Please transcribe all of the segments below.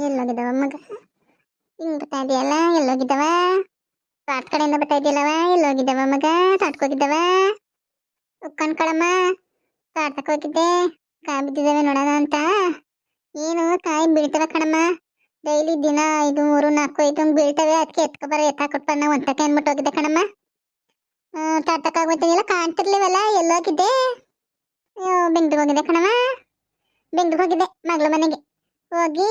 ಎಲ್ಲೋಗಿದ್ದವ ಮಗ? ಹಿಂಗ್ ಬರ್ತಾ ಇದೆಯಲ್ಲ, ಎಲ್ಲೋಗಿದ್ದವ? ತೋಟ ಕಡೆಯಿಂದ ಬರ್ತಾ ಇದೆಯಲ್ಲವ, ಎಲ್ಲೋಗಿದ್ದವ ಮಗ? ತೋಟಕ್ಕೆ ಹೋಗಿದ್ದವ? ಕಣ್ಕಳಮ್ಮ, ತೋಟಕ್ಕೆ ಹೋಗಿದ್ದೆ, ಕಾಯಿ ಬಿದ್ದಿದ್ದಾವೆ ನೋಡೋಣ ಅಂತ. ಏನು ಕಾಯಿ ಬೀಳ್ತವೆ ಕಣಮ್ಮ, ಡೈಲಿ ದಿನ 5, 3, 4, 5 ಬೀಳ್ತವೆ. ಅದಕ್ಕೆ ಎತ್ಕೊಬಾರ ಎತ್ತಾಕೊಟ್ಬಾರ ನಾವು ಅಂತಕ್ಕೆ ಅಂದ್ಬಿಟ್ಟು ಹೋಗಿದ್ದೆ ಕಣಮ್ಮ. ತೋಟಕ್ಕೆ ಹೋಗ್ಬಿಟ್ಟಿಲ್ಲ, ಕಾಣ್ತಿರ್ಲಿವಲ್ಲ, ಎಲ್ಲೋಗಿದ್ದೆ? ಬೆಂಗ್ಳೂರಿಗೆ ಹೋಗಿದ್ದೆ ಕಣಮ್ಮ, ಬೆಂಗ್ಳೂರಿಗೆ ಹೋಗಿದ್ದೆ ಮಗಳ ಮನೆಗೆ ಹೋಗಿ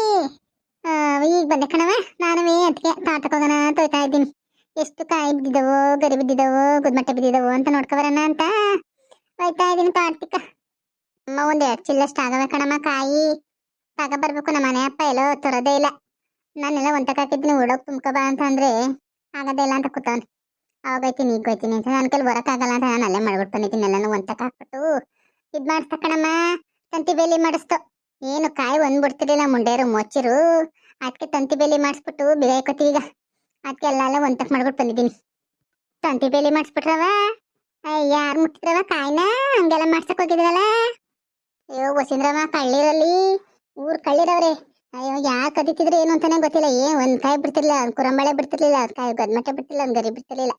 ಈಗ ಬಂದೆ ಕಣವ. ನಾನು ಅದಕ್ಕೆ ತೋಟಕ್ಕೆ ಹೋಗೋಣ ಅಂತ ಹೋಗ್ತಾ ಇದ್ದೀನಿ. ಎಷ್ಟು ಕಾಯಿ ಬಿದ್ದಿದ್ದವೋ, ಗರಿ ಬಿದ್ದಿದ್ದವೋ, ಗುದ್ಮಟ್ಟೆ ಬಿದ್ದಿದ್ದವೋ ಅಂತ ನೋಡ್ಕೊಬರೋಣ ಅಂತ ಹೋಯ್ತಾ ಇದ್ದೀನಿ ತೋಟಕ್ಕೆ. ಅಮ್ಮ 1-2 ಚಿಲ್ಲಷ್ಟು ಆಗವೆ ಕಣಮ್ಮ ಕಾಯಿ, ತಗೊಬರ್ಬೇಕು. ನಮ್ಮ ಮನೆ ಅಪ್ಪ ಎಲ್ಲೋ ತರೋದೇ ಇಲ್ಲ. ನಾನೆಲ್ಲ ಒಂದಕ್ಕೆ ಹಾಕಿದ್ದೀನಿ, ಓಡೋಗಿ ತುಂಬ್ಕೊಬಾ ಅಂತ ಅಂದ್ರೆ ಆಗೋದೇ ಇಲ್ಲ ಅಂತ ಕೂತವನು. ಆಗೋಯ್ತೀನಿ ಈಗ ಹೋಯ್ತೀನಿ ಅಂತ ನನ್ನ ಕೈಲಿ ಬರೋಕ್ಕಾಗಲ್ಲ ಅಂತ ನಾನು ಅಲ್ಲೇ ಮಾಡ್ಬಿಟ್ಟು ಬಂದಿದ್ದೀನಿ. ಎಲ್ಲನೂ ಒಂದಕ್ಕೆ ಹಾಕ್ಬಿಟ್ಟು ಇದು ಮಾಡಿಸ್ತ ಕಣಮ್ಮ, ತಂತಿ ಬೇಲಿ ಮಾಡಿಸ್ತು. ಏನು ಕಾಯಿ ಒಂದ್ಬಿಡ್ತಿರ್ಲಿಲ್ಲ ಮುಂಡೇರು ಮೊಚ್ಚಿರು, ಅದಕ್ಕೆ ತಂತಿ ಬೇಲಿ ಮಾಡಿಸ್ಬಿಟ್ಟು ಬಿಗಾಯ್ಕೋತೀವಿ ಈಗ. ಅದಕ್ಕೆ ಎಲ್ಲ ಒಂದಕ್ಕೆ ಮಾಡ್ಬಿಟ್ಟು ಬಂದಿದ್ದೀನಿ. ತಂತಿ ಬೇಲಿ ಮಾಡಿಸ್ಬಿಟ್ರವ, ಯಾರು ಮುಟ್ಟಿದ್ರವ ಕಾಯಿನ? ಹಂಗೆಲ್ಲ ಮಾಡ್ಸಕ್ ಹೋಗಿದ್ರಲ್ಲ. ಅಯ್ಯೋ ವಸೀಂದ್ರಮ್ಮ, ಕಳ್ಳಿರಲ್ಲಿ ಊರ್ ಕಳ್ಳಿರವ್ರೆ. ಅಯ್ಯೋ ಯಾಕೆ ಕದಿತಿದ್ರು ಏನು ಅಂತಾನೆ ಗೊತ್ತಿಲ್ಲ. ಒಂದ್ ಕಾಯಿ ಬಿಡ್ತಿರ್ಲಿಲ್ಲ, ಒಂದ್ ಕುರಂಬಳೆ ಬಿಡ್ತಿರ್ಲಿಲ್ಲ, ಒಂದ್ ಕಾಯಿ ಗದ್ಮಟ್ಟೆ ಬಿಡ್ತಿರ್ಲಿಲ್ಲ, ಒಂದ್ ಗರಿ ಬಿಡ್ತಿರ್ಲಿಲ್ಲ,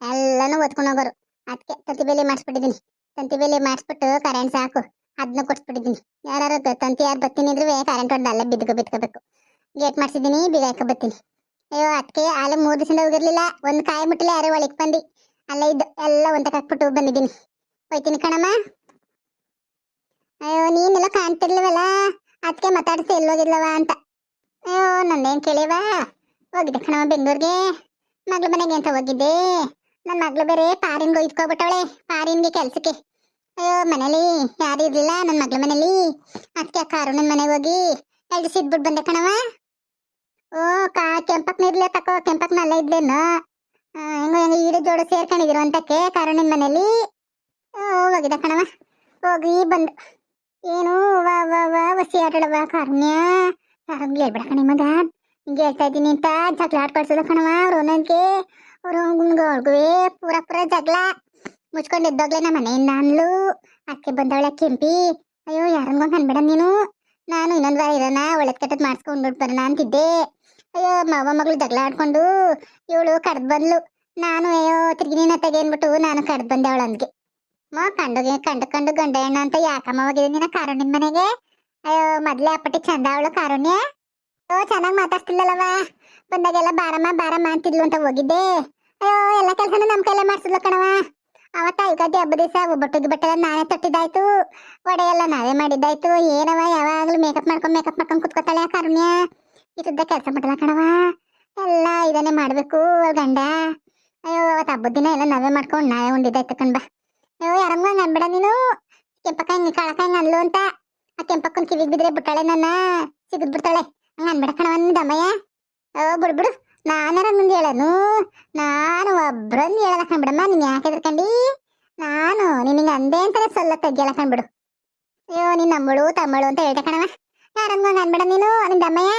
ಎಲ್ಲಾನು ಒತ್ಕೊಂಡು ಹೋಗೋರು. ಅದಕ್ಕೆ ತಂತಿ ಬೇಲಿ ಮಾಡಿಸ್ಬಿಟ್ಟಿದ್ದೀನಿ. ತಂತಿ ಬೇಲಿ ಮಾಡಿಸ್ಬಿಟ್ಟು ಕರೆಂಟ್ ಸಾಕು ಅದನ್ನ ಕೊಡ್ಸ್ಬಿಟ್ಟಿದ್ದೀನಿ. ಯಾರು ತಂತಿ ಯಾರು ಬತ್ತೀನಿ ಇದ್ರೆ ಕರೆಂಟ್ ಹೊಡೆದು ಅಲ್ಲೇ ಬಿದ್ಕೋಬೇಕು. ಗೇಟ್ ಮಾಡಿಸಿದ್ದೀನಿ, ಬಿಗಾಕ ಬತ್ತೀನಿ. ಅಯ್ಯೋ ಅದಕ್ಕೆ ಅಲ್ಲೇ 3 ದಿವಸದಿಂದ ಹೋಗಿರ್ಲಿಲ್ಲ, ಒಂದ್ ಕಾಯಿ ಮುಟ್ಟಿಲ್ಲ. ಯಾರೋ ಒಳಗೆ ಬಂದು ಅಲ್ಲೇ ಇದ್ದು ಎಲ್ಲ ಒಂದಕ್ಕೆ ಹಾಕ್ಬಿಟ್ಟು ಬಂದಿದ್ದೀನಿ. ಹೋಯ್ತೀನಿ ಕಣಮ್ಮ. ಅಯ್ಯೋ ನೀನೆಲ್ಲ ಕಾಣ್ತಿರ್ಲಿವಲ್ಲ, ಅದಕ್ಕೆ ಮಾತಾಡಿಸಿ ಎಲ್ಲೋಗಿದ್ಲವ ಅಂತ. ಅಯ್ಯೋ ನಂದೇನು ಕೇಳಿವಾ, ಹೋಗಿದ್ದೆ ಕಣಮ್ಮ ಬೆಂಗಳೂರಿಗೆ ಮಗಳ ಮನೆಗೆ ಅಂತ ಹೋಗಿದ್ದೆ. ನನ್ನ ಮಗಳು ಬೇರೆ ಪಾರಿನ್ಗೆ ಇಟ್ಕೊಬಿಟ್ಟವಳೆ, ಪಾರಿನ್ಗೆ ಕೆಲ್ಸಕ್ಕೆ. ಅಯ್ಯೋ ಮನೇಲಿ ಯಾರು ಇರ್ಲಿಲ್ಲ ನನ್ನ ಮಗಳ ಮನೇಲಿ. ಅದಕ್ಕೆ ಕಾರು ನನ್ನ ಮನೆಗೆ ಹೋಗಿ 2 ಸಿದ್ಬಿಟ್ಟು ಬಂದೆ ಕಣವ. ಓ ಕೆಂಪಕ್ನ ಇರ್ಲಿ ತಕೋ, ಕೆಂಪಕ್ನ ಅಲ್ಲ ಇದ್ಲೇನು? ಹೆಂಗ ಈಡು ಜೋಡು ಸೇರ್ಕೊಂಡಿದ್ರು ಅಂತಕ್ಕೆ ಕಾರುಣಿನ ಮನೇಲಿ ಹೋಗಿದ್ದೆ ಕಣವ. ಹೋಗಿ ಬಂದು ಏನು ವಾ ವಾ ವಾ ವಸಿ ಆಡಳವ ಕಾರುಣ್ಯ. ಕಾರುಣ್ಯ ಹೇಳ್ಬೇಡ ಕಣಿ ಮಗ, ಹಿಂಗೆ ಹೇಳ್ತಾ ಇದ್ದೀನಿ ಅಂತ ಜಗಳ ಆಡ್ಕೊಳ್ಸೋದು ಕಣವ. ಅವ್ರು ಒಂದೊಂದಕ್ಕೆ ಅವ್ರಿಗೂ ಪೂರ ಜಗಳ ಮುಚ್ಕೊಂಡು ಎದ್ದೋಗ್ಲೆ ನಮ್ಮ ಮನೆಯಿಂದ ಅನ್ಲು. ಅದಕ್ಕೆ ಬಂದವಳೆ ಕೆಂಪಿ. ಅಯ್ಯೋ ಯಾರಂಗ ಅನ್ಬೇಡ ನೀನು, ನಾನು ಇನ್ನೊಂದು ವಾರ ಇರೋಣ, ಒಳ್ಳೇದ್ ಕೆಟ್ಟದ್ ಮಾಡಿಸ್ಕೊಂಡು ಬರೋಣ ಅಂತಿದ್ದೆ. ಅಯ್ಯೋ ಮಾವ ಮಗಳು ಜಗಳ ಆಡ್ಕೊಂಡು ಇವಳು ಕಡ್ದು ಬಂದ್ಲು. ನಾನು ಅಯ್ಯೋ ತಿರ್ಗಿ ನೀನ ತೆಗೆನ್ಬಿಟ್ಟು ನಾನು ಕಡ್ದು ಬಂದೆ ಅವಳು ಅಂದ್ಗೆ. ಕಂಡು ಗಂಡ ಹೆಣ್ಣು ಅಂತ ಯಾಕಮ್ಮ ಹೋಗಿದೆ ನೀನ ಕಾರುಣ್ಯನ ಮನೆಗೆ? ಅಯ್ಯೋ ಮೊದ್ಲೇ ಅಪ್ಪಟ್ಟಿ ಚಂದ ಅವಳು ಕಾರುಣ್ಯ. ಚೆನ್ನಾಗಿ ಮಾತಾಡ್ತಿಲ್ಲವ, ಬಂದಾಗೆಲ್ಲ ಬಾರಮ್ಮ ಅಂತಿದ್ಲು ಅಂತ ಹೋಗಿದ್ದೆ. ಅಯ್ಯೋ ಎಲ್ಲ ಕೆಲಸನೂ ನಮ್ಮ ಕೈಲೇ ಮಾಡ್ಸಿದ್ಲು ಕಣವ. ಅವತ್ತ ಯುಗಾದಿ ಹಬ್ಬದ ದಿವಸ ಒಬ್ಬಟ್ಟು ಬಟ್ಟೆಲ್ಲ ನಾನೇ ತಟ್ಟಿದ್ದಾಯ್ತು, ಒಡೆ ಎಲ್ಲ ನಾವೇ ಮಾಡಿದ್ದಾಯ್ತು. ಏನವ ಯಾವಾಗ್ಲೂ ಮೇಕಪ್ ಮಾಡ್ಕೊಂಡು ಕುತ್ಕೋತಾಳೆ ಕಾರುಣ್ಯ. ಇದ್ದ ಕೆಲಸ ಮಾಡಲ್ಲ ಕಣವ, ಎಲ್ಲ ಇದನ್ನೇ ಮಾಡ್ಬೇಕು ಗಂಡ. ಅಯ್ಯೋ ಅವತ್ತು ಹಬ್ಬದ ದಿನ ಎಲ್ಲ ನಾವೇ ಮಾಡ್ಕೊಂಡು ನಾವೇ ಉಂಡಿದ್ದಾಯ್ತು ಕಣ್ಬಾ. ಅಯ್ಯೋ ಯಾರಂಗ ಹಂಗ ಅನ್ಬೇಡ ನೀನು, ಕೆಂಪಕ್ಕ ಹಿಂಗೆ ಕಾಳಕ್ಕ ಹಿಂಗೆ ಅನ್ಲು ಅಂತ. ಆ ಕೆಂಪಕ್ಕನ ಕಿವಿಗೆ ಬಿದ್ರೆ ಬಿಟ್ಟಾಳೆ, ನನ್ನ ಸಿಗದ್ ಬಿಡ್ತಾಳೆ. ಹಂಗ ಅನ್ಬೇಡ ಕಣವ ದಮ್ಮಯ್ಯ. ಬಿಡು ನಾನಾರ ಮುಂದೆ ಹೇಳನು, ನಾನು ಒಬ್ರಂದು ಹೇಳಲ್ಲ ಕಣ್ಬಿಡಮ್ಮ. ನೀನ್ ಯಾಕೆ ಎದ್ರಕಂಡಿ? ನಾನು ನಿನಗೆ ಅಂದೆ ಅಂತಾನೆ ಸಲ್ಲ ತೆಗಿಯಲ್ಲ ಕಣ್ಬಿಡು. ಅಯ್ಯೋ ನೀನ್ ನಮ್ಮಳು ತಮ್ಮಳು ಅಂತ ಹೇಳ್ದೆ ಕಣವ. ಯಾರಂಗ ಹಂಗ ಅನ್ಬೇಡ ನೀನು ನಿಂದಮ್ಮಯ್ಯ.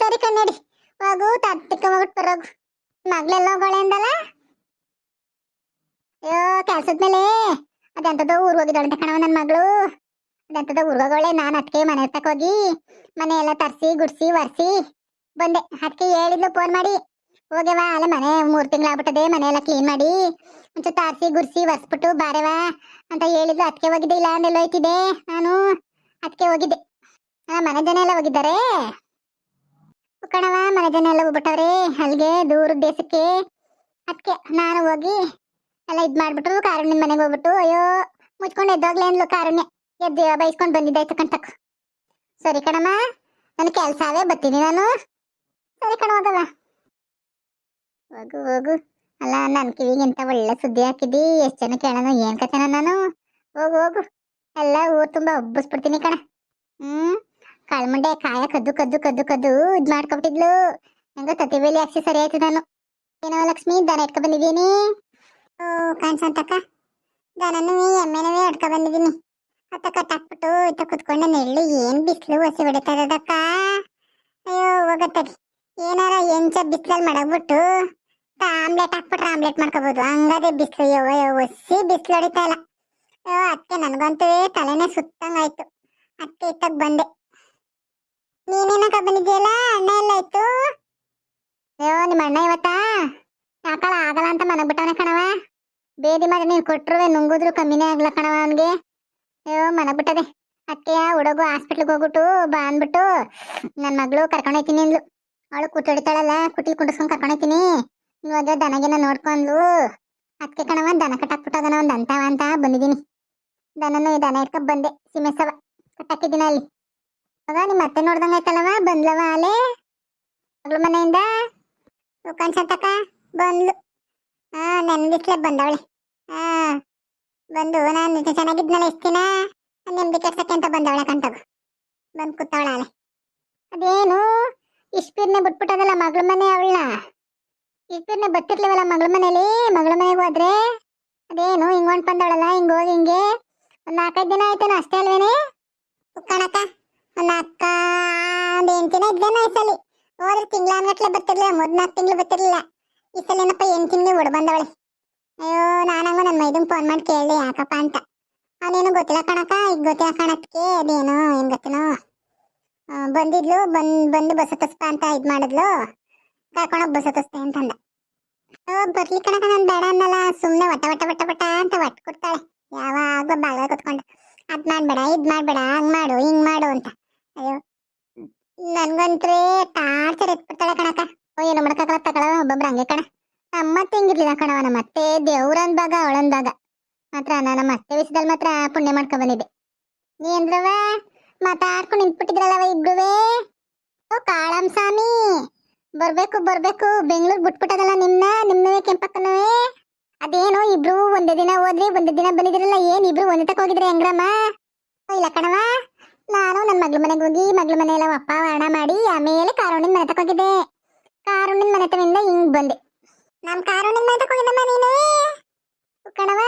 ಸರಿ ಕಣ್ಣಡಿ, ಹೋಗು ತತ್ತಿಕ್ಕ ಹೋಗ್ಬಿಟ್ಟು ಬರೋಗು. ಮಗ್ಳೆಲ್ಲ ಹೋಗೋಳೆ ಅಂದಲ್ಲ? ಅಯ್ಯೋ ಕೆಲ್ಸದ ಮೇಲೆ ಅದೆಂತದೋ ಊರ್ ಹೋಗಿದ್ದಾಳಂತೆ ಕಣವ ನನ್ನ ಮಗಳು. ಅದೆಂತದೋ ಊರ್ಗ್ ಹೋಗೋಳೆ. ನಾನು ಅದಕ್ಕೆ ಮನೆ ಹೋಗಿ ಮನೆ ಎಲ್ಲ ತರಿಸಿ ಗುಡ್ಸಿ ಒರೆಸಿ ಬಂದೆ. ಅದಕ್ಕೆ ಹೇಳಿದ್ಲು ಫೋನ್ ಮಾಡಿ, ಹೋಗ್ಯವ ಅಲ್ಲ ಮನೆ 3 ತಿಂಗಳಾಗ್ಬಿಟ್ಟದೆ, ಮನೆ ಎಲ್ಲ ಕ್ಲೀನ್ ಮಾಡಿ ಒಂಚೂರು ತಾರಿಸಿ ಗುಡ್ಸಿ ಒರೆಸ್ಬಿಟ್ಟು ಬಾರೆವಾ ಅಂತ ಹೇಳಿದ್ಲು. ಅದಕ್ಕೆ ಹೋಗಿದ್ದೆ, ಇಲ್ಲ ಅಂದೆಲ್ಲ ಹೋಯ್ತಿದ್ದೆ ನಾನು. ಅದಕ್ಕೆ ಹೋಗಿದ್ದೆ. ಮನೆ ಜನ ಎಲ್ಲ ಹೋಗಿದ್ದಾರೆ ಕಣವ, ಮನೆ ಜನ ಎಲ್ಲ ಹೋಗ್ಬಿಟ್ಟವ್ರೆ ಅಲ್ಲಿಗೆ ದೂರದ ದೇಶಕ್ಕೆ. ಅದಕ್ಕೆ ನಾನು ಹೋಗಿ ಎಲ್ಲ ಇದ್ ಮಾಡ್ಬಿಟ್ಟು ಕಾರುಣ್ಯನ ಮನೆಗೆ ಹೋಗ್ಬಿಟ್ಟು ಅಯ್ಯೋ ಮುಚ್ಕೊಂಡು ಎದ್ದೋಗ್ಲೆ ಅಂದ್ಲು ಕಾರುಣ್ಯ. ಎದ್ದು ಬೈಸ್ಕೊಂಡು ಬಂದಿದ್ದಾಯ್ತು ಕಣ್ತಕ್. ಸರಿ ಕಣಮ್ಮ, ನನ್ನ ಕೆಲ್ಸವೇ ಬರ್ತೀನಿ ನಾನು. ಸರಿ ಕಣ ಹೋಗವ, ಹೋಗು. ಅಲ್ಲ ನನ್ನ ಕಿವಿಗೆ ಇಂಥ ಒಳ್ಳೆ ಸುದ್ದಿ ಹಾಕಿದ್ದಿ, ಎಷ್ಟು ಜನ ಕೇಳೋಣ ಏನ್ ಕತೆನ ನಾನು. ಹೋಗು ಎಲ್ಲ ಊರ್ ತುಂಬಾ ಹಬ್ಬಿಸ್ಬಿಡ್ತೀನಿ ಕಣ. ಕಾಳ್ಮಂಡೆ ಕಾಯ ಕದ್ದು ಇದ್ ಮಾಡ್ಕೊಬಿಟ್ಟಿದ್ಲು. ಹೆಂಗೋ ತತ್ತಿ ಬೇಲಿ ಹಾಕ್ಸಿ ಸರಿ ಆಯ್ತು ನಾನು. ಏನೋ ಲಕ್ಷ್ಮಿ, ದನ ಇಟ್ಕೊ ಬಂದಿದ್ದೀನಿ. ಕಾಣ್ಸಂತಕ್ಕ, ದನನೂ ಎಮ್ಮೆನವೇ ಇಟ್ಕೊ ಬಂದಿದ್ದೀನಿ. ಅತ್ತ ಕಟ್ಟಾಕ್ಬಿಟ್ಟು ಇತ್ತ ಕುತ್ಕೊಂಡ ನೆಳ್ಳು. ಏನ್ ಬಿಸಿಲು ಹೊಸಿ ಹೊಡಿತಾ ಇರೋದಕ್ಕ. ಅಯ್ಯೋ ಹೋಗತ್ತಡಿ, ಏನಾರ ಎಂಚ ಬಿಸಿಲಲ್ಲಿ ಮಾಡಾಕ್ಬಿಟ್ಟು ಆಮ್ಲೆಟ್ ಹಾಕ್ಬಿಟ್ರೆ ಆಮ್ಲೆಟ್ ಮಾಡ್ಕೋಬಹುದು. ಹಂಗದೆ ಬಿಸಿಲು, ಅಯ್ಯೋ ಹೊಸಿ ಬಿಸಿಲು ಹೊಡಿತಾ ಇಲ್ಲ. ಅಯ್ಯೋ ಅದಕ್ಕೆ ನನ್ಗಂತೂ ತಲೆನೇ ಸುತ್ತಂಗಾಯ್ತು. ಅದಕ್ಕೆ ಇತ್ತಾಗ ಬಂದೆ. ನೀನೇನಕ್ಕ ಬಂದಿದ್ಯಲ್ಲ ಅಣ್ಣ ಎಲ್ಲ ಇತ್ತು. ಅಯ್ಯೋ ನಿಮ್ಮ ಅಣ್ಣ ಇವತ್ತಾ ಯಾಕಳ ಆಗಲ್ಲ ಅಂತ ಮನಗ್ ಬಿಟ್ಟವನೆ ಕಣವ. ಬೇದಿ ಮಾಡಿ ನೀನ್ ಕೊಟ್ರು ನುಂಗುದ್ರು ಕಮ್ಮಿನೇ ಆಗ್ಲ ಕಣವ ಅವನ್ಗೆ. ಅಯ್ಯೋ ಮನಗ್ ಬಿಟ್ಟದೆ. ಅದಕ್ಕೆ ಹುಡುಗು ಹಾಸ್ಪಿಟ್ಲಿಗೆ ಹೋಗ್ಬಿಟ್ಟು ಬಾ ಅಂದ್ಬಿಟ್ಟು ನನ್ನ ಮಗಳು ಕರ್ಕೊಂಡೋಯ್ತೀನಿ ಅಂದ್ಲು. ಅವಳು ಕೂತಾಡ್ತಾಳಲ್ಲ ಕುಟಿಲ್ ಕುಂಡಿಸ್ಕೊಂಡ್ ಕರ್ಕೊಂಡೋಯ್ತೀನಿ. ಇವಾಗ ದನಗಿನ ನೋಡ್ಕೊಂಡ್ಲು. ಅದಕ್ಕೆ ಕಣವ ದನ ಕಟ್ಟಾಕ್ಬಿಟ್ಟದನ ಒಂದ್ ಅಂತವ ಅಂತ ಬಂದಿದ್ದೀನಿ. ದನ ಇಟ್ಕೊಂಡ್ ಬಂದೆ ಸಿಮೆಸವ ಕಟ್ಟಾಕಿದ್ದೀನ ಅಲ್ಲಿ. ಇವಾಗ ನಿಮ್ಮ ಮತ್ತೆ ನೋಡ್ದಂಗ ಆಯ್ತಲ್ಲವ ಬಂದ್ಲವ ಅಲೆ ಮಗಳ ಮನೆಯಿಂದ ಕಾಣ್ಸತ್ತಕ್ಕ ಬಂದ್ಲು. ನೆಮ್ಮದಿಸ್ಲೆ ಬಂದವಳೆ. ಹಾ ಬಂದು ನಾನು ಚೆನ್ನಾಗಿದ್ನಲ್ಲ ಎಷ್ಟು ದಿನ ನೆಮ್ಮದಿ ಕೆಡ್ಸಕ್ಕೆ ಅಂತ ಬಂದವಳೆ ಕಂತಗ ಬಂದು ಕೂತವಳ ಅಲೆ. ಅದೇನು ಇಷ್ಟಿರ್ನೆ ಬಿಟ್ಬಿಟ್ಟದಲ್ಲ ಮಗಳ ಮನೆ ಅವಳನ್ನ. ಇಷ್ಟಿರ್ನೆ ಬತ್ತಿರ್ಲಿವಲ್ಲ ಮಗಳ ಮನೇಲಿ. ಮಗಳ ಮನೆಗೆ ಹೋದ್ರೆ ಅದೇನು ಹಿಂಗ್ ಹೊಂಟ್ ಬಂದವಳಲ್ಲ ಹಿಂಗ್ ಹೋಗಿ ಹಿಂಗೆ ಒಂದ್ 4-5 ದಿನ ಆಯ್ತೇನೋ ಅಷ್ಟೇ ಅಲ್ವೇನೆ ಕಣಕ್ಕ. ಒಂದ್ ಅಕ್ಕ ಒಂದ್ 8 ದಿನ ಇದ್ದೇನೋ ಈ ಸಲಿ. ಹೋದ್ರೆ ತಿಂಗ್ಳಾನ್ಗಟ್ಲೆ ಬರ್ತಿರ್ಲಿಲ್ಲ, 3-4 ತಿಂಗಳು ಬರ್ತಿರ್ಲಿಲ್ಲ. ಈ ಸಲ ಏನಪ್ಪ 8 ತಿಂಗಳು ಹೊಡ್ ಬಂದವಳೆ. ಅಯ್ಯೋ ನಾನಂಗ ನನ್ನ ಮೈದಂಗ್ ಫೋನ್ ಮಾಡಿ ಕೇಳಿ ಯಾಕಪ್ಪ ಅಂತ. ಅವನೇನು ಗೊತ್ತಿಲ್ಲ ಕಣಕ್ಕ. ಈಗ ಗೊತ್ತಿಲ್ಲ ಕಣಕ್ಕೆ ಅದೇನು ಏನ್ ಗೊತ್ತೇನೋ ಬಂದಿದ್ಲು. ಬಂದು ಬಸ್ ಹತ್ತಸ್ಪ ಅಂತ ಇದ್ ಮಾಡಿದ್ಲು. ಕರ್ಕೊಂಡೋಗಿ ಬಸ್ ಹತ್ತಸ್ತೆ ಅಂತಂದ. ಬರ್ಲಿ ಕಣಕ ನಾನು ಬೇಡ ಅನ್ನಲ್ಲ. ಸುಮ್ನೆ ವಟ ವಟ ವಟ ವಟ ಅಂತ ಒಟ್ಟು ಕೊಡ್ತಾಳೆ ಯಾವಾಗ ಬಾಳ ಕುತ್ಕೊಂಡು. ಅದ್ ಮಾಡ್ಬೇಡ ಇದ್ ಮಾಡ್ಬೇಡ ಹಂಗ್ ಮಾಡು ಹಿಂಗ್ ಮಾಡು ಅಂತ. ಅಯ್ಯೋ ನನ್ಗಂತ್ರೆ ಟಾರ್ಚರ್ ಎತ್ಬಿಡ್ತಾಳೆ ಕಣಕ. ಏನು ಮಾಡಕ್ಕಾಗಲ್ಲ ತಗೊಳ ಒಬ್ಬೊಬ್ರು ಹಂಗೆ ಕಣ. ನಮ್ಮತ್ತೆ ಹಿಂಗಿರ್ಲಿಲ್ಲ ಕಣವ. ನಮ್ಮತ್ತೆ ದೇವ್ರನ್ ಭಾಗ ಅವಳನ್ ಭಾಗ ಮಾತ್ರ. ನಮ್ಮ ಅತ್ತೆ ವಿಷಯದಲ್ಲಿ ಮಾತ್ರ ಪುಣ್ಯ ಮಾಡ್ಕೊ ಬಂದಿದ್ದೆ. ಏನ್ರವ ಮಾತಾಡ್ಕೊಂಡು ನಿಂತ್ಬಿಟ್ಟಿದ್ರಲ್ಲವ ಇಬ್ರುವೆ. ಓ ಕಾಳಂ ಸ್ವಾಮಿ ಬರ್ಬೇಕು ಬರ್ಬೇಕು ಬೆಂಗ್ಳೂರ್ ಬಿಟ್ಬಿಟ್ಟದಲ್ಲ ನಿಮ್ನವೇ ಕೆಂಪಕ್ಕನವೇ. ಅದೇನೋ ಇಬ್ರು ಒಂದೇ ದಿನ ಹೋದ್ರಿ ಒಂದೇ ದಿನ ಬಂದಿದ್ರಲ್ಲ. ಏನ್ ಇಬ್ರು ಒಂದೇ ತಕ ಹೋಗಿದ್ರಿ ಹೆಂಗ್ರಮ್ಮ? ಇಲ್ಲ ಕಣವ ನಾನು ನನ್ನ ಮಗ್ಳ ಮನೆಗೆ ಹೋಗಿ ಮಗ್ಳ ಮನೆ ಎಲ್ಲ ಅಪ್ಪ ವರ್ಣ ಮಾಡಿ ಆಮೇಲೆ ಕಾರುಣ್ಣಿನ ಮನೆ ತಕ ಹೋಗಿದ್ದೆ. ಕಾರುಣ್ಣಿನ ಮನೆ ತವಿಂದ ಹಿಂಗ್ ಬಂದೆ. ನಮ್ ಕಾರುಣ್ಣಿನ ಮನೆ ತಕ ಹೋಗಿದ್ದಮ್ಮ ನೀನು ಕಣವ.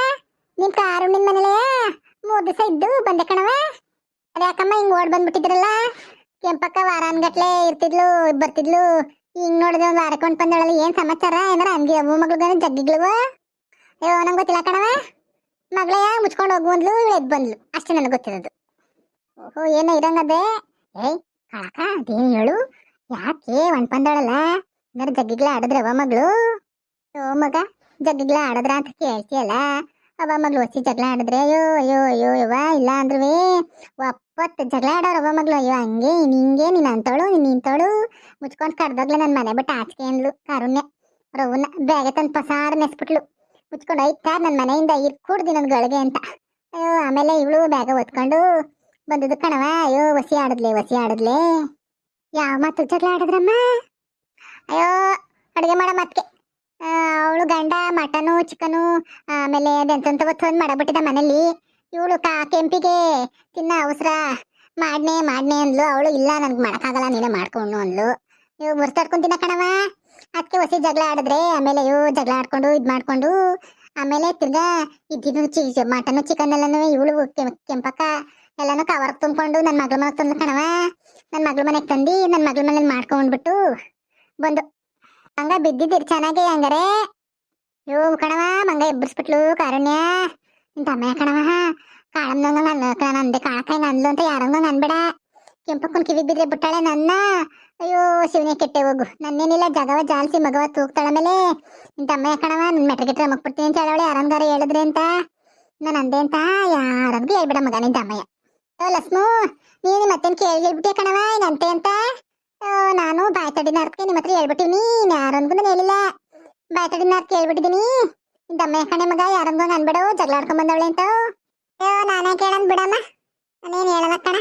ನಿಮ್ ಕಾರುಣ್ಣಿನ ಮನೇಲೆಯ 3 ದಿವಸ ಇದ್ದು ಬಂದೆ ಕಣವ. ಅದ್ಯಾಕಮ್ಮ ಹಿಂಗ್ ಓಡ್ ಬಂದ್ಬಿಟ್ಟಿದ್ರಲ್ಲ? ಕೆಂಪಕ್ಕ ವಾರಾನ್ಗಟ್ಲೆ ಇರ್ತಿದ್ಲು ಬರ್ತಿದ್ಲು. ಹಿಂಗ್ ನೋಡಿದ್ರೆ ಒಂದ್ ವಾರಕ್ಕೆ ಹೊಂಟ್ ಬಂದಳಲ್ಲ. ಏನ್ ಸಮಾಚಾರ? ಏನಾರ ಹಂಗೆ ಅವು ಮಗ್ಳುಗೇನು ಜಗ್ಗಿಗ್ಳುವ? ಅಯ್ಯೋ ನಂಗೆ ಗೊತ್ತಿಲ್ಲ ಕಣವ. ಮಗಳಯ್ಯ ಮುಚ್ಕೊಂಡು ಹೋಗು ಅಂದ್ಲು. ಇವಳು ಎದ್ದು ಬಂದ್ಲು ಅಷ್ಟೇ ನನಗೆ ಗೊತ್ತಿರೋದು. ಓಹೋ ಏನೋ ಇರಂಗದೆ. ಏಯ್ ಕಳಕ ಅದೇನು ಹೇಳು ಯಾಕೆ ಹೊಂಟ್ ಬಂದಳಲ್ಲ? ಏನಾರು ಜಗ್ಗಿಗ್ಲ ಆಡಿದ್ರವ ಮಗಳು? ಓ ಮಗ ಜಗ್ಗಿಗ್ಲ ಆಡದ್ರ ಅಂತ ಕೇಳ್ತಿಯಲ್ಲ. ಅವ ಮಗಳು ಹೊಸಿ ಜಗಳ ಆಡಿದ್ರೆ ಅಯ್ಯೋ ಅಯ್ಯೋ ಅಯ್ಯೋ ಯವ್ವ ಇಲ್ಲ ಅಂದ್ರೂ ಒಪ್ಪತ್ತು ಜಗಳ ಆಡೋರು ಅವ ಮಗಳು. ಅಯ್ಯೋ ಹಂಗೆ ಹಿಂಗೆ ನೀನು ಅಂತವಳು ನೀನು ಇಂತವಳು ಮುಚ್ಕೊಂಡು ಕಡ್ದಾಗ್ಲೆ ನನ್ನ ಮನೆ ಬಿಟ್ಟು ಆಚೆ ಅಂದ್ಲು ಕಾರುಣ್ಯ. ರವನ್ನ ಬ್ಯಾಗೆ ತಂದು ಪಸಾರ ನೆಸ್ಬಿಟ್ಲು. ಮುಚ್ಕೊಂಡು ಐತಾ ನನ್ನ ಮನೆಯಿಂದ ಕೂಡ್ದಿ ನನ್ ಗಳಿಗೆ ಅಂತ. ಅಯ್ಯೋ ಆಮೇಲೆ ಇವಳು ಬ್ಯಾಗ ಒತ್ಕೊಂಡು ಬಂದದ್ದು ಕಣವ. ಅಯ್ಯೋ ಹೊಸಿ ಆಡದ್ಲೆ. ಯಾವ ಮಾತು ಜಗಳ ಆಡಿದ್ರಮ್ಮ? ಅಯ್ಯೋ ಅಡುಗೆ ಮಾಡೋ ಮತ್ಕೆ ಅವಳು ಗಂಡ ಮಟನು ಚಿಕನು ಆಮೇಲೆ ಅದೆಂತ ಒಂದು ಮಾಡಬಿಟ್ಟಿದ್ದ ಮನೇಲಿ. ಇವಳು ಕೆಂಪಿಗೆ ತಿನ್ನ ಅವಸರ ಮಾಡ್ನೆ ಅಂದ್ಲು. ಅವಳು ಇಲ್ಲ ನನ್ಗೆ ಮಾಡಕ್ಕಾಗಲ್ಲ ನೀನೇ ಮಾಡ್ಕೊಂಡು ಅಂದ್ಲು. ಇವ್ ಮುರ್ತಾಡ್ಕೊಂತಿನ ಕಣವ. ಅದಕ್ಕೆ ಹೊಸಿ ಜಗಳ ಆಡಿದ್ರೆ ಆಮೇಲೆ ಜಗಳ ಆಡ್ಕೊಂಡು ಇದ್ ಮಾಡ್ಕೊಂಡು ಆಮೇಲೆ ತಿರ್ಗಾ ಇದ್ದಿದ್ದು ಮಟನು ಚಿಕನ್ ಎಲ್ಲಾನು ಇವಳು ಕೆಂಪಕ್ಕ ಎಲ್ಲಾನು ಕವರ್ ತುಂಬ್ಕೊಂಡು ನನ್ನ ಮಗಳ ಮನೆಗೆ ತಂದ್ಲು ಕಣವ. ನನ್ನ ಮಗಳ ಮನೆಗೆ ತಂದು ನನ್ನ ಮಗಳ ಮನೇಲಿ ಮಾಡ್ಕೊಂಡ್ಬಿಟ್ಟು ಬಂದು ಹಂಗ ಬಿದ್ದಿದ್ದೀರಿ ಚೆನ್ನಾಗಿ ಹಂಗಾರೆ. ಕಣವ ಮಂಗ ಎಬ್ಬರಿಸ್ಬಿಟ್ಲು ಕಾರುಣ್ಯ. ನಿನ್ ತಮ್ಮ ಕಣವ ಕಾಳಮ್ನಂಗ ನಂದೆ ಕಾಳಕಾಯಿ ಅಂದ್ಲು ಅಂತ ಯಾರಂಗ ಅನ್ಬೇಡ. ಕೆಂಪಕ್ಕನ್ ಕಿವಿ ಬಿದ್ರೆ ಬಿಟ್ಟಾಳೆ ನನ್ನ. ಅಯ್ಯೋ ಶಿವನೇ ಕೆಟ್ಟೆ ಹೋಗು. ನನ್ನೇನಿಲ್ಲ ಜಗವ ಜಾಲ್ಸಿ ಮಗವ ತೂಗ್ತಾಳ ಮೇಲೆ. ನಿನ್ ತಮ್ಮ ಕಣವ ನನ್ ಮೆಟ್ರಿಗಿಟ್ರೆ ಮಕ್ಬಿಡ್ತೀನಿ ಅಂತ ಹೇಳವಳೆ. ಯಾರಂಗಾರ ಹೇಳಿದ್ರೆ ಅಂತ ನಾನು ಅಂದೆ ಅಂತ ಯಾರಂಗೂ ಹೇಳ್ಬಿಡ ಮಗ ನಿನ್ ತಮ್ಮಯ್ಯ. ಲಕ್ಷ್ಮು ನೀನು ಮತ್ತೇನು ಕೇಳ್ಬಿಟ್ಟೆ ಕಣವ ಹಿಂಗಂತೆ ಅಂತ. ನಾನು ಬಾಯ್ತಡಿನ ಅರ್ಥ ನಿಮ್ಮ ಹತ್ರ ಹೇಳ್ಬಿಟ್ಟಿವ್ನಿ. ಯಾರನ್ಗೂ ನಾನು ಹೇಳಿಲ್ಲ. ಬಾಯ್ತಡಿನ ಅರ್ಥ ಹೇಳ್ಬಿಟ್ಟಿದ್ದೀನಿ. ನಿನ್ ತಮ್ಮ ಕಣೆ ಮಗ ಯಾರಂಗೂ ಅನ್ಬೇಡವು ಜಗಳ ಆಡ್ಕೊಂಡ್ ಬಂದವಳೆ ಅಂತ. ನಾನೇ ಕೇಳಂದ್ ಬಿಡಮ್ಮ ನಾನೇನು ಹೇಳಲ್ಲ ಕಣ.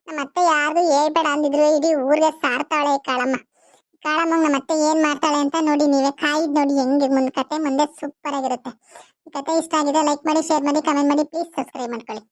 ನಮ್ಮತ್ತೆ ಯಾರ್ದು ಹೇಳ್ಬೇಡ ಅಂದಿದ್ರು ಇಡೀ ಊರಿಗೆ ಸಾರ್ತಾಳೆ ಕಾಳಮ್ಮ. ನಮ್ಮತ್ತೆ ಏನ್ ಮಾಡ್ತಾಳೆ ಅಂತ ನೋಡಿ ನೀವೇ ಕಾಯಿದ್ ನೋಡಿ ಹೆಂಗೆ ಮುಂದ್ ಕತೆ ಮುಂದೆ ಸೂಪರ್ ಆಗಿರುತ್ತೆ. ಈ ಕತೆ ಇಷ್ಟ ಆಗಿದೆ ಲೈಕ್ ಮಾಡಿ ಶೇರ್ ಮಾಡಿ ಕಮೆಂಟ್ ಮಾಡಿ ಪ್ಲೀಸ್ ಸಬ್ಸ್ಕ್ರೈಬ್ ಮಾಡ್ಕೊಳ್ಳಿ.